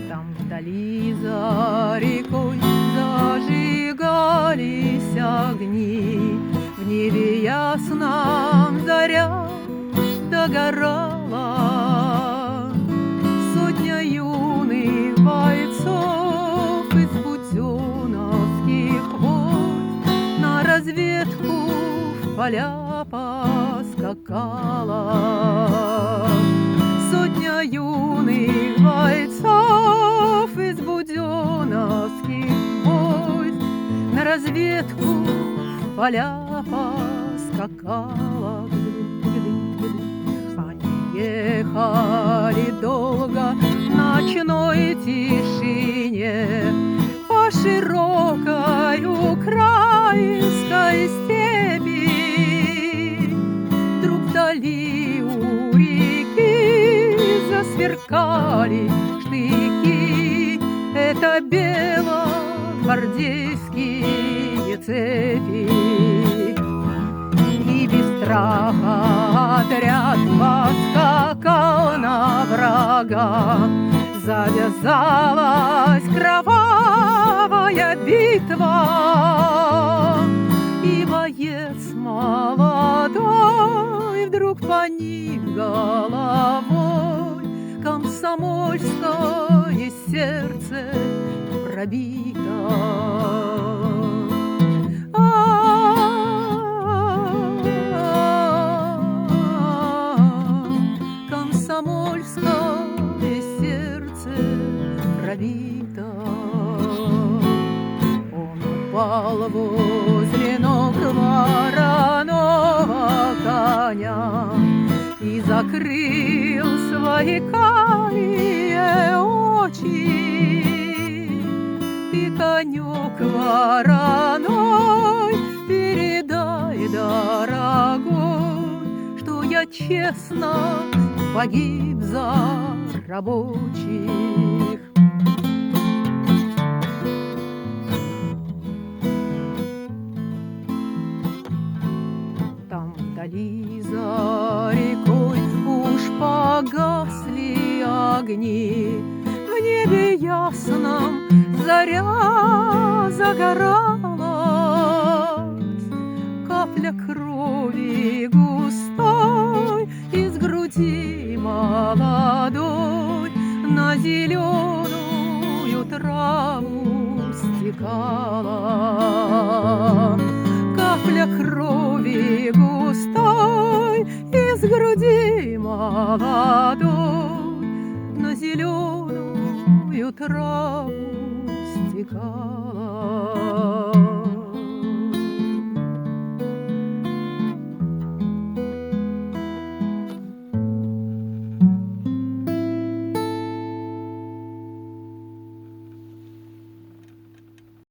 Там вдали за рекой зажигались огни, в небе ясном заря догорала. Сотня юных бойцов из будённовских войск на разведку в поля поскакала. Сотня юных бойцов из будённовских войск на разведку в поля поскакала. Они ехали долго в ночной тишине по широкой украинской степи. Вдруг вдали у реки засверкали штыки. Это белогвардейские цепи. И без страха отряд поскакал на врага. Завязалась кровавая битва, и боец молодой вдруг поник головой. Комсомольское сердце пробито. Комсомольское сердце пробито. Он упал возле ног вороного коня и закрыл свои карие очи. Ты, конек вороной, передай, дорогой, что я честно погиб за рабочих. Там вдали за рекой уж погасли огни, в небе ясном заря загоралась. Капля крови густой из груди молодой на зеленую траву стекала. Капля крови густой из груди молодой на зеленую траву стекала.